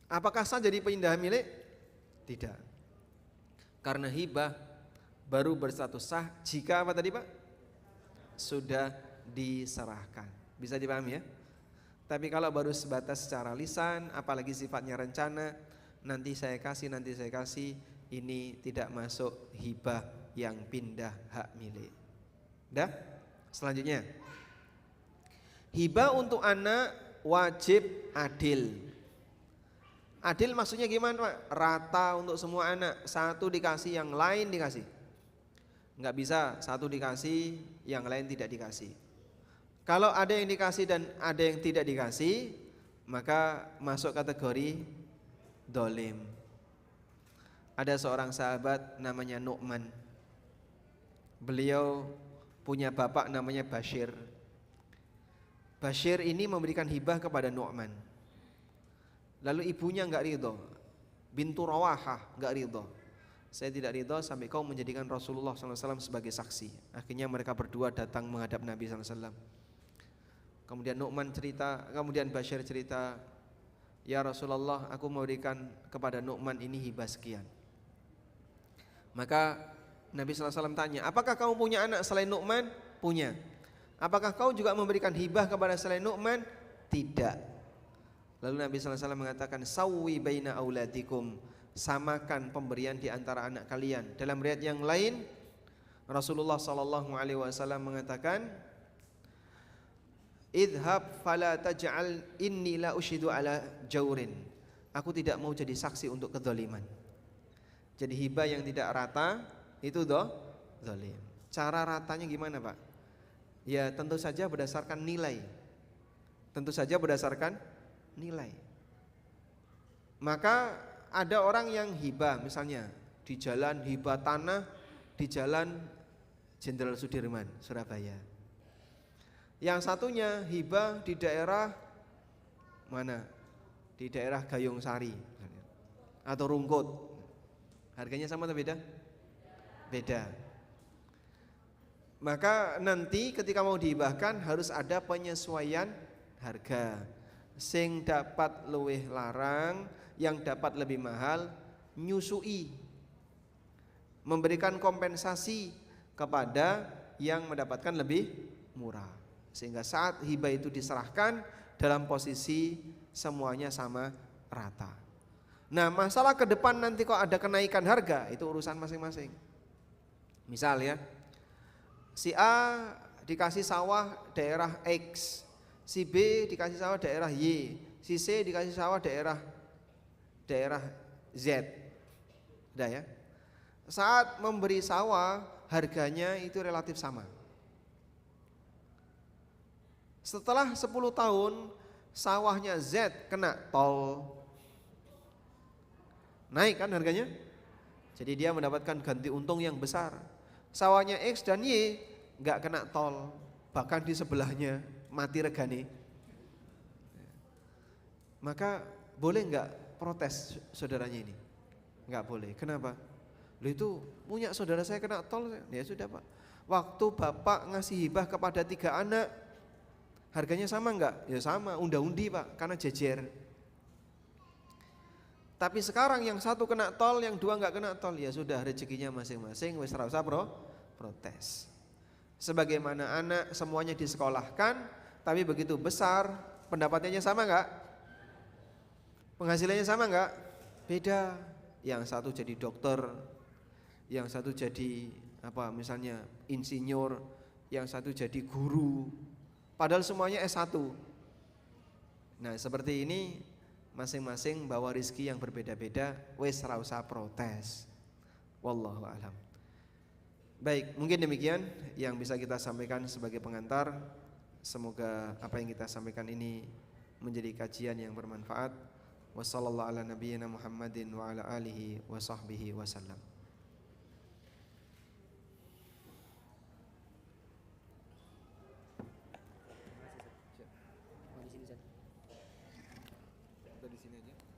Apakah sah jadi pindah milik? Tidak. Karena hibah baru berstatus sah jika apa tadi Pak? Sudah diserahkan. Bisa dipahami ya? Tapi kalau baru sebatas secara lisan, apalagi sifatnya rencana, nanti saya kasih, ini tidak masuk hibah yang pindah hak milik. Dah? Selanjutnya, hibah untuk anak wajib adil. Adil maksudnya gimana Pak? Rata untuk semua anak, satu dikasih, yang lain dikasih. Enggak bisa satu dikasih, yang lain tidak dikasih. Kalau ada yang dikasih dan ada yang tidak dikasih, maka masuk kategori dolim. Ada seorang sahabat namanya Nu'man. Beliau punya bapak namanya Bashir. Bashir ini memberikan hibah kepada Nu'man. Lalu ibunya enggak ridho, bintu Rawahah enggak ridho. Saya tidak ridho sampai kau menjadikan Rasulullah SAW sebagai saksi. Akhirnya mereka berdua datang menghadap Nabi SAW. Kemudian Nu'man cerita, kemudian Bashir cerita, ya Rasulullah, aku memberikan kepada Nu'man ini hibah sekian. Maka Nabi SAW tanya, apakah kamu punya anak selain Nu'man? Punya. Apakah kau juga memberikan hibah kepada selain Nu'man? Tidak. Lalu Nabi SAW mengatakan, sawwi baina auladikum, samakan pemberian di antara anak kalian. Dalam riwayat yang lain, Rasulullah SAW mengatakan, idhab fala taj'al inni la ushidu ala jaurin. Aku tidak mau jadi saksi untuk kezaliman. Jadi hibah yang tidak rata itu zalim. Cara ratanya gimana Pak? Ya tentu saja berdasarkan nilai. Tentu saja berdasarkan nilai. Maka ada orang yang hibah misalnya di jalan hibah tanah di jalan Jenderal Sudirman, Surabaya. Yang satunya hibah di daerah mana? Di daerah Gayung Sari atau Rungkut. Harganya sama atau beda? Beda. Maka nanti ketika mau dihibahkan harus ada penyesuaian harga. Sing dapat luwih larang, yang dapat lebih mahal nyusui. Memberikan kompensasi kepada yang mendapatkan lebih murah. Sehingga saat hibah itu diserahkan dalam posisi semuanya sama rata. Nah masalah ke depan nanti kok ada kenaikan harga, itu urusan masing-masing. Misal ya, si A dikasih sawah daerah X, si B dikasih sawah daerah Y, si C dikasih sawah daerah Z. Udah ya. Saat memberi sawah harganya itu relatif sama. Setelah 10 tahun sawahnya Z kena tol, naik kan harganya. Jadi dia mendapatkan ganti untung yang besar. Sawahnya X dan Y gak kena tol, bahkan di sebelahnya mati regane. Maka boleh gak protes saudaranya ini? Gak boleh. Kenapa? Loh itu punya saudara saya kena tol. Ya sudah Pak, waktu Bapak ngasih hibah kepada 3 anak, harganya sama enggak? Ya sama, unda-undi Pak, karena jejer. Tapi sekarang yang satu kena tol, yang 2 enggak kena tol, ya sudah rezekinya masing-masing, wis ora usah protes. Sebagaimana anak semuanya disekolahkan, tapi begitu besar, pendapatannya sama enggak? Penghasilannya sama enggak? Beda. Yang satu jadi dokter, yang satu jadi apa misalnya insinyur, yang satu jadi guru. Padahal semuanya S1. Nah seperti ini masing-masing bawa rezeki yang berbeda-beda, wes ora usah protes. Wallahu a'lam. Baik, mungkin demikian yang bisa kita sampaikan sebagai pengantar. Semoga apa yang kita sampaikan ini menjadi kajian yang bermanfaat. Wassallallahu ala nabiyyina Muhammadin wa ala alihi wa sahbihi wasallam. Di sini aja.